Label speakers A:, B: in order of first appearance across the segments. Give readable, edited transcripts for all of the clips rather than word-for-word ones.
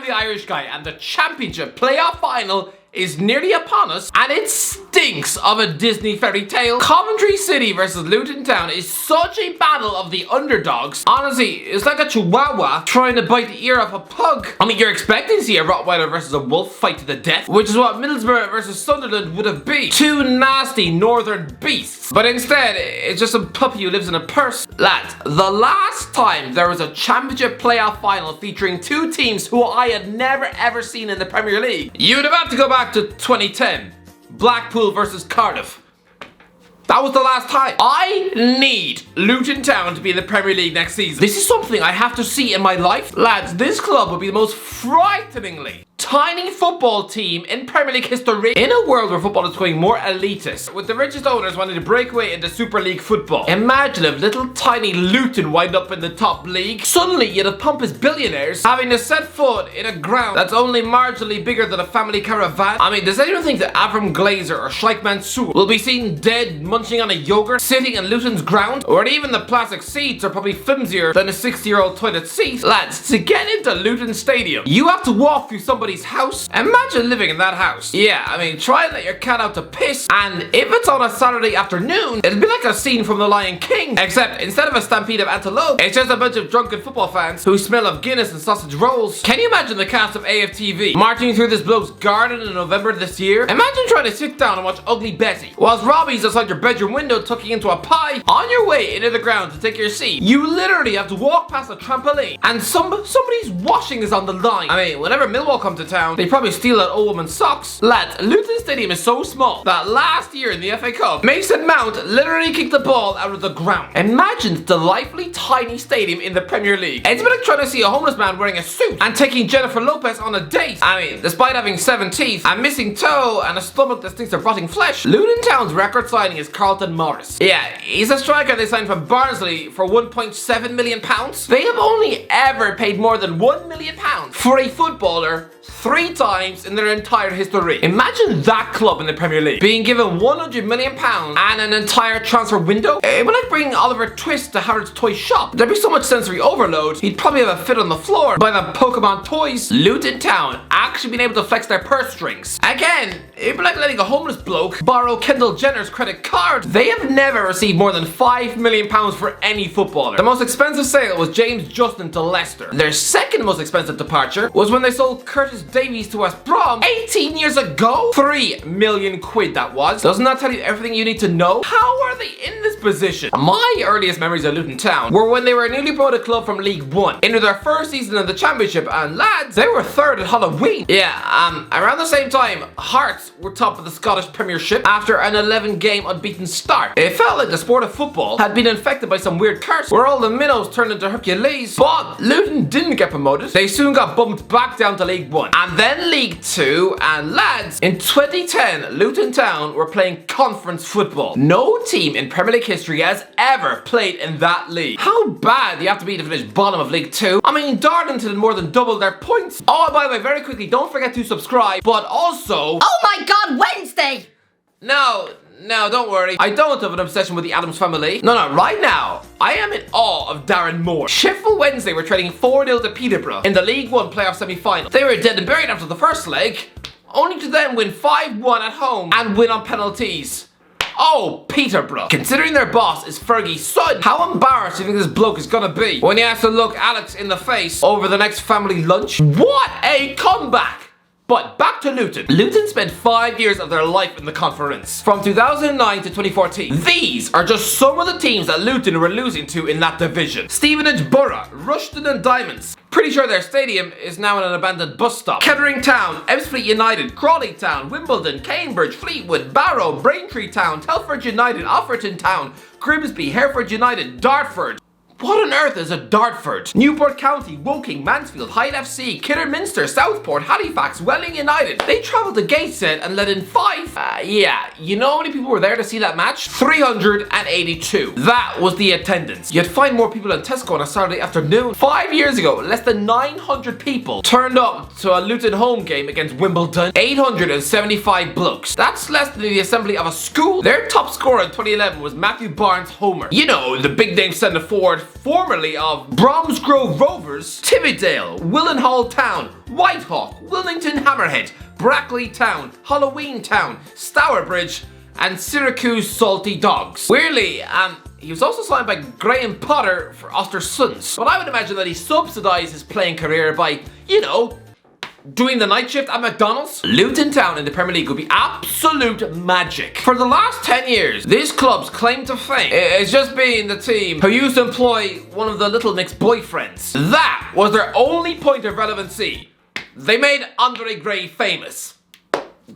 A: I'm the Irish guy, and the championship playoff final is nearly upon us, and it stinks of a Disney fairy tale. Coventry City versus Luton Town is such a battle of the underdogs. Honestly, it's like a chihuahua trying to bite the ear off a pug. I mean, you're expecting to see a Rottweiler versus a wolf fight to the death, which is what Middlesbrough versus Sunderland would have been. Two nasty northern beasts. But instead, it's just a puppy who lives in a purse. Lads, the last time there was a championship playoff final featuring two teams who I had never ever seen in the Premier League, you'd have had to go back to 2010, Blackpool versus Cardiff. That was the last time. I need Luton Town to be in the Premier League next season. This is something I have to see in my life. Lads, this club would be the most frighteningly tiny football team in Premier League history. In a world where football is becoming more elitist, with the richest owners wanting to break away into Super League football, imagine if little tiny Luton wind up in the top league. Suddenly you'd have pompous billionaires having to set foot in a ground that's only marginally bigger than a family caravan. I mean, does anyone think that Avram Glazer or Sheikh Mansour will be seen dead munching on a yogurt sitting in Luton's ground? Or even the plastic seats are probably flimsier than a 60-year-old toilet seat. Lads, to get into Luton Stadium, you have to walk through somebody's house. Imagine living in that house. Yeah, I mean, try and let your cat out to piss, and if it's on a Saturday afternoon, it'd be like a scene from The Lion King, except instead of a stampede of antelope, it's just a bunch of drunken football fans who smell of Guinness and sausage rolls. Can you imagine the cast of AFTV marching through this bloke's garden in November this year? Imagine trying to sit down and watch Ugly Betty whilst Robbie's outside your bedroom window tucking into a pie. On your way into the ground to take your seat, you literally have to walk past a trampoline, and somebody's washing is on the line. I mean, whenever Millwall come to town, they probably steal that old woman's socks. Lads, Luton Stadium is so small that last year in the FA Cup, Mason Mount literally kicked the ball out of the ground. Imagine the delightfully tiny stadium in the Premier League. It's a bit like trying to see a homeless man wearing a suit and taking Jennifer Lopez on a date. I mean, despite having 7 teeth, a missing toe, and a stomach that stinks of rotting flesh, Luton Town's record signing is Carlton Morris. Yeah, he's a striker they signed from Barnsley for £1.7 million. They have only ever paid more than £1 million for a footballer 3 times in their entire history. Imagine that club in the Premier League being given £100 million and an entire transfer window. It would like bringing Oliver Twist to Harrods toy shop. There'd be so much sensory overload, he'd probably have a fit on the floor by the Pokemon toys. Luton Town actually being able to flex their purse strings. Again, it'd be like letting a homeless bloke borrow Kendall Jenner's credit card. They have never received more than £5 million for any footballer. The most expensive sale was James Justin to Leicester. Their second most expensive departure was when they sold Curtis Davies to West Brom 18 years ago. 3 million quid that was. Doesn't that tell you everything you need to know? How are they in this position? My earliest memories of Luton Town were when they were a newly promoted club from League One into their first season in the Championship, and lads, they were 3rd at Halloween. Yeah, around the same time, Hearts were top of the Scottish Premiership after an 11-game unbeaten start. It felt like the sport of football had been infected by some weird curse where all the minnows turned into Hercules. But Luton didn't get promoted. They soon got bumped back down to League One and then League Two, and lads, in 2010, Luton Town were playing conference football. No team in Premier League history has ever played in that league. How bad do you have to be to finish bottom of League Two? I mean, Darlington more than doubled their points. Oh, and by the way, very quickly, don't forget to subscribe, but also...
B: Oh my god, Wednesday!
A: No, don't worry. I don't have an obsession with the Addams family. No, right now, I am in awe of Darren Moore. Sheffield Wednesday were trading 4-0 to Peterborough in the League One playoff semi-final. They were dead and buried after the first leg, only to then win 5-1 at home and win on penalties. Oh, Peterborough. Considering their boss is Fergie's son, how embarrassed do you think this bloke is gonna be when he has to look Alex in the face over the next family lunch? What a comeback! But back to Luton. Luton spent 5 years of their life in the conference, from 2009 to 2014. These are just some of the teams that Luton were losing to in that division. Stevenage Borough, Rushden and Diamonds. Pretty sure their stadium is now in an abandoned bus stop. Kettering Town, Ebbsfleet United, Crawley Town, Wimbledon, Cambridge, Fleetwood, Barrow, Braintree Town, Telford United, Offerton Town, Grimsby, Hereford United, Dartford. What on earth is a Dartford? Newport County, Woking, Mansfield, Hyde FC, Kidderminster, Southport, Halifax, Welling United. They travelled to Gateshead and let in 5. Yeah, you know how many people were there to see that match? 382. That was the attendance. You'd find more people in Tesco on a Saturday afternoon. 5 years ago, less than 900 people turned up to a Luton home game against Wimbledon. 875 blokes. That's less than the assembly of a school. Their top scorer in 2011 was Matthew Barnes-Homer. You know, the big name centre forward formerly of Bromsgrove Rovers, Tibbydale, Willenhall Town, Whitehawk, Wilmington Hammerhead, Brackley Town, Halloween Town, Stourbridge, and Syracuse Salty Dogs. Weirdly, he was also signed by Graham Potter for Ostersunds. But I would imagine that he subsidised his playing career by, doing the night shift at McDonald's. Luton Town in the Premier League would be absolute magic. For the last 10 years, this club's claim to fame is just being the team who used to employ one of the Little Nick's boyfriends. That was their only point of relevancy. They made Andre Gray famous.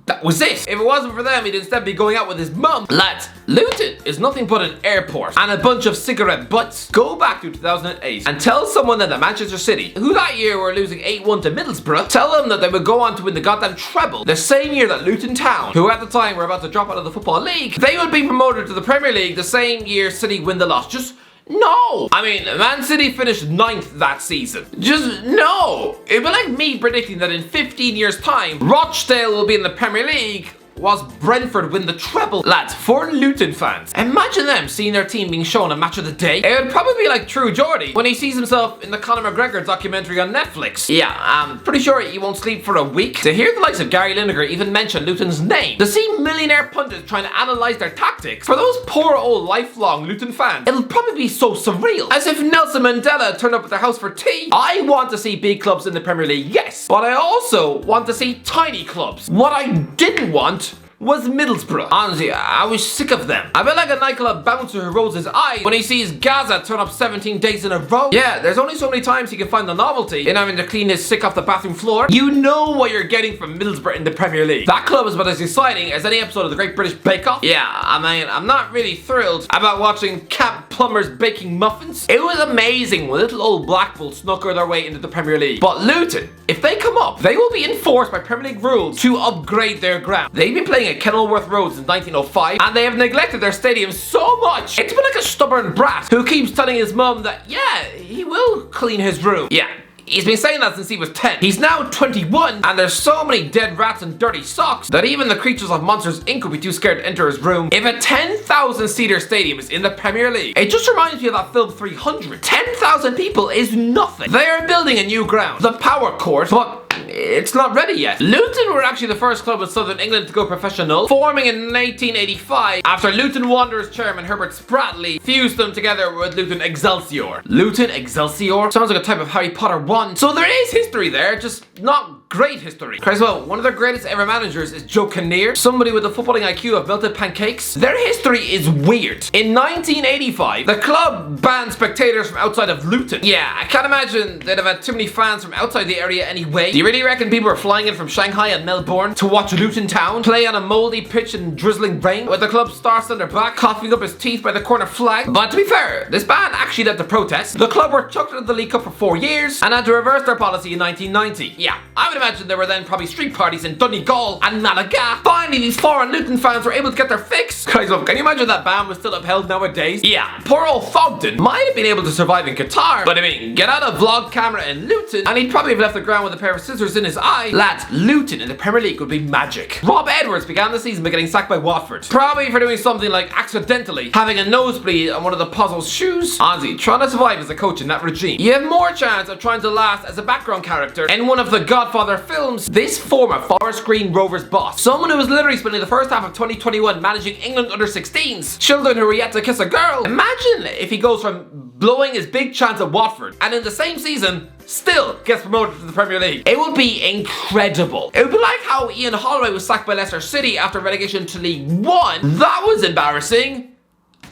A: That was it. If it wasn't for them, he'd instead be going out with his mum. Lads, Luton is nothing but an airport and a bunch of cigarette butts. Go back to 2008 and tell someone that Manchester City, who that year were losing 8-1 to Middlesbrough, tell them that they would go on to win the goddamn treble the same year that Luton Town, who at the time were about to drop out of the Football League, they would be promoted to the Premier League the same year City win the lot. Just no! I mean, Man City finished 9th that season. Just no! It'd be like me predicting that in 15 years' time, Rochdale will be in the Premier League whilst Brentford win the treble. Lads, for Luton fans, imagine them seeing their team being shown a match of the day. It would probably be like True Geordie when he sees himself in the Conor McGregor documentary on Netflix. Yeah, I'm pretty sure he won't sleep for a week. To hear the likes of Gary Lineker even mention Luton's name, to see millionaire pundits trying to analyse their tactics, for those poor old lifelong Luton fans, it'll probably be so surreal. As if Nelson Mandela turned up at their house for tea. I want to see big clubs in the Premier League, yes, but I also want to see tiny clubs. What I didn't want was Middlesbrough. Honestly, I was sick of them. I felt like a nightclub bouncer who rolls his eyes when he sees Gaza turn up 17 days in a row. Yeah, there's only so many times he can find the novelty in having to clean his sick off the bathroom floor. You know what you're getting from Middlesbrough in the Premier League. That club is about as exciting as any episode of the Great British Bake Off. Yeah, I mean, I'm not really thrilled about watching camp plumbers baking muffins. It was amazing when little old Blackpool snuck their way into the Premier League. But Luton, if they come up, they will be enforced by Premier League rules to upgrade their ground. They've been playing at Kenilworth Road since 1905, and they have neglected their stadium so much. It's been like a stubborn brat who keeps telling his mum that, yeah, he will clean his room. Yeah. He's been saying that since he was 10. He's now 21, and there's so many dead rats and dirty socks that even the creatures of Monsters Inc. would be too scared to enter his room. If a 10,000-seater stadium is in the Premier League, it just reminds me of that film 300. 10,000 people is nothing. They are building a new ground, the Power Court, but it's not ready yet. Luton were actually the first club in Southern England to go professional, forming in 1885 after Luton Wanderers chairman Herbert Spratley fused them together with Luton Excelsior. Luton Excelsior? Sounds like a type of Harry Potter 1. So there is history there, just not great history. Creswell, one of their greatest ever managers is Joe Kinnear, somebody with a footballing IQ of melted pancakes. Their history is weird. In 1985, the club banned spectators from outside of Luton. Yeah, I can't imagine they'd have had too many fans from outside the area anyway. Do you really reckon people are flying in from Shanghai and Melbourne to watch Luton Town play on a mouldy pitch in drizzling rain with the club's stars on their back, coughing up his teeth by the corner flag? But to be fair, this ban actually led to protests. The club were chucked out of the League Cup for 4 years and had to reverse their policy in 1990. Yeah, I would imagine there were then probably street parties in Donegal and Malaga. Finally, these foreign Luton fans were able to get their fix. Guys, look, can you imagine that ban was still upheld nowadays? Yeah, poor old Fogden might have been able to survive in Qatar, but I mean, get out a vlog camera in Luton and he'd probably have left the ground with a pair of scissors in his eye. Lads, Luton in the Premier League would be magic. Rob Edwards began the season by getting sacked by Watford, probably for doing something like accidentally having a nosebleed on one of the puzzle's shoes. Honestly, trying to survive as a coach in that regime, you have more chance of trying to last as a background character in one of the Godfather films. This former Forest Green Rovers boss, someone who was literally spending the first half of 2021 managing England under-16s, children who were yet to kiss a girl. Imagine if he goes from blowing his big chance at Watford and in the same season still gets promoted to the Premier League. It would be incredible. It would be like how Ian Holloway was sacked by Leicester City after relegation to League One. That was embarrassing.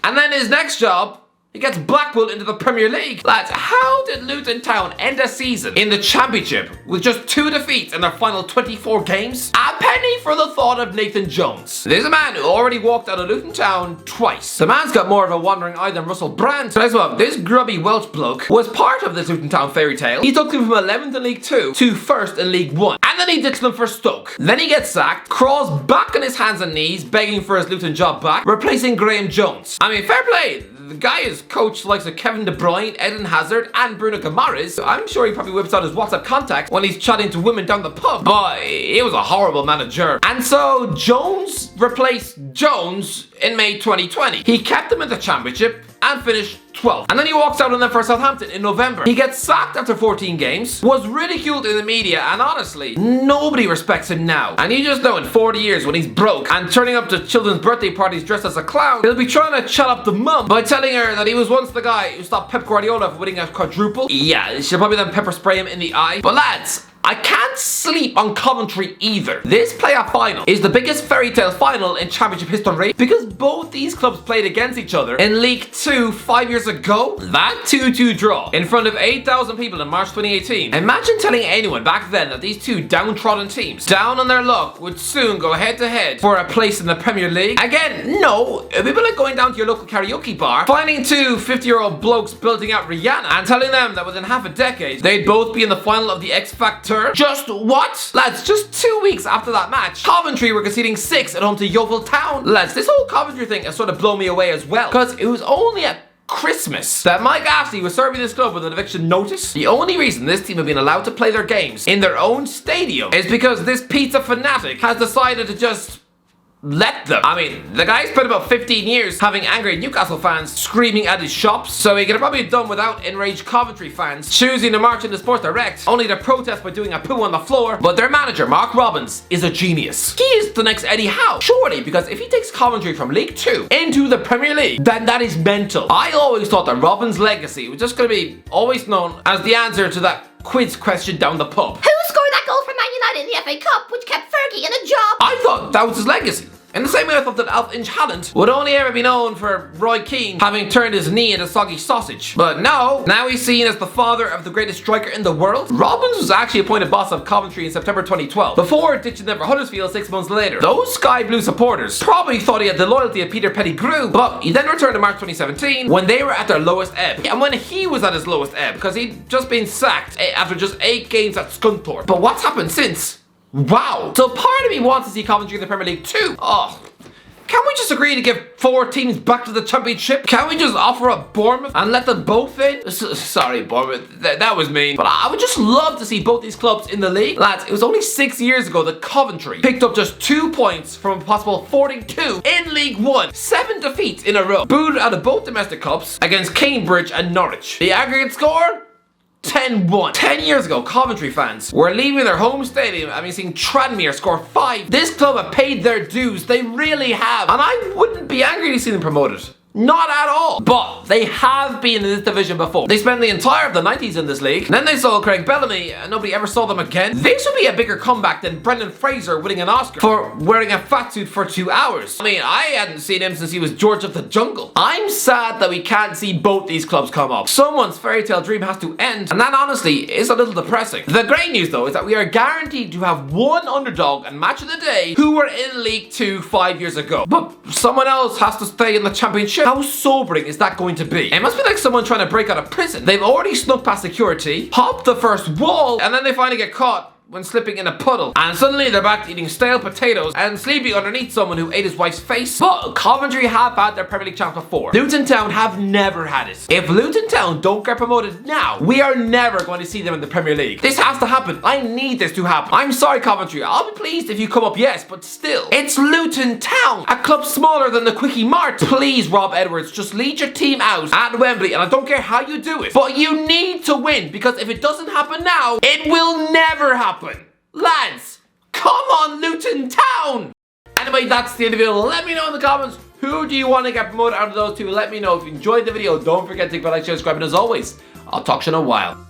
A: And then his next job, he gets Blackpool into the Premier League. Lads, how did Luton Town end a season in the Championship with just 2 defeats in their final 24 games? A penny for the thought of Nathan Jones. There's a man who already walked out of Luton Town twice. The man's got more of a wandering eye than Russell Brand. So as well, this grubby Welsh bloke was part of this Luton Town fairy tale. He took them from 11th in League 2 to 1st in League 1. And then he ditched them for Stoke. Then he gets sacked, crawls back on his hands and knees, begging for his Luton job back, replacing Graham Jones. I mean, fair play. The guy is coached the likes of Kevin De Bruyne, Eden Hazard, and Bruno Guimaraes. I'm sure he probably whips out his WhatsApp contacts when he's chatting to women down the pub. But he was a horrible manager. And so Jones replaced Jones in May 2020. He kept them in the Championship, and finished 12th. And then he walks out on them for Southampton in November. He gets sacked after 14 games, was ridiculed in the media, and honestly, nobody respects him now. And you just know in 40 years when he's broke and turning up to children's birthday parties dressed as a clown, he'll be trying to chat up the mum by telling her that he was once the guy who stopped Pep Guardiola from winning a quadruple. Yeah, she'll probably then pepper spray him in the eye. But lads, I can't sleep on Coventry either. This playoff final is the biggest fairy tale final in Championship history because both these clubs played against each other in League 2 5 years ago. That 2-2 draw in front of 8,000 people in March 2018. Imagine telling anyone back then that these two downtrodden teams, down on their luck, would soon go head to head for a place in the Premier League. Again, no, it'd be like going down to your local karaoke bar, finding two 50-year-old blokes belting out Rihanna and telling them that within half a decade, they'd both be in the final of the X Factor. Just what? Lads, just 2 weeks after that match, Coventry were conceding 6 at home to Yeovil Town. Lads, this whole Coventry thing has sort of blown me away as well, because it was only at Christmas that Mike Ashley was serving this club with an eviction notice. The only reason this team have been allowed to play their games in their own stadium is because this pizza fanatic has decided to just let them. I mean, the guy spent about 15 years having angry Newcastle fans screaming at his shops, so he could have probably done without enraged Coventry fans choosing to march into Sports Direct, only to protest by doing a poo on the floor. But their manager, Mark Robbins, is a genius. He is the next Eddie Howe. Surely, because if he takes Coventry from League 2 into the Premier League, then that is mental. I always thought that Robbins' legacy was just going to be always known as the answer to that quiz question down the pub.
B: Who scored that goal for Man United in the FA Cup, which kept Fergie in a job?
A: I thought that was his legacy. In the same way I thought that Alf Inch Haaland would only ever be known for Roy Keane having turned his knee into soggy sausage. But no, now he's seen as the father of the greatest striker in the world. Robbins was actually appointed boss of Coventry in September 2012, before ditching them for Huddersfield 6 months later. Those Sky Blue supporters probably thought he had the loyalty of Peter Pettigrew, but he then returned in March 2017 when they were at their lowest ebb. And when he was at his lowest ebb, because he'd just been sacked after just 8 games at Scunthorpe. But what's happened since? Wow. So part of me wants to see Coventry in the Premier League too. Oh. Can we just agree to give 4 teams back to the Championship? Can we just offer up Bournemouth and let them both in? Sorry, Bournemouth, that was mean. But I would just love to see both these clubs in the league. Lads, it was only 6 years ago that Coventry picked up just 2 points from a possible 42 in League 1. 7 defeats in a row. Booed out of both domestic cups against Cambridge and Norwich. The aggregate score? 10-1. 10 years ago, Coventry fans were leaving their home stadium having seen Tranmere score 5. This club have paid their dues. They really have. And I wouldn't be angry to see them promoted. Not at all. But they have been in this division before. They spent the entire of the 90s in this league. And then they sold Craig Bellamy and nobody ever saw them again. This would be a bigger comeback than Brendan Fraser winning an Oscar for wearing a fat suit for 2 hours. I mean, I hadn't seen him since he was George of the Jungle. I'm sad that we can't see both these clubs come up. Someone's fairy tale dream has to end. And that honestly is a little depressing. The great news though is that we are guaranteed to have one underdog and match of the day who were in League 2 5 years ago. But someone else has to stay in the Championship. How sobering is that going to be? It must be like someone trying to break out of prison. They've already snuck past security, hopped the first wall, and then they finally get caught when slipping in a puddle. And suddenly they're back to eating stale potatoes and sleeping underneath someone who ate his wife's face. But Coventry have had their Premier League chance before. Luton Town have never had it. If Luton Town don't get promoted now, we are never going to see them in the Premier League. This has to happen. I need this to happen. I'm sorry, Coventry. I'll be pleased if you come up, yes, but still. It's Luton Town, a club smaller than the Quickie Mart. Please, Rob Edwards, just lead your team out at Wembley, and I don't care how you do it, but you need to win, because if it doesn't happen now, it will never happen. Lads, come on, Luton Town! Anyway, that's the end of the video. Let me know in the comments, who do you want to get promoted out of those two? Let me know. If you enjoyed the video, don't forget to click the like, share, subscribe, and as always, I'll talk to you in a while.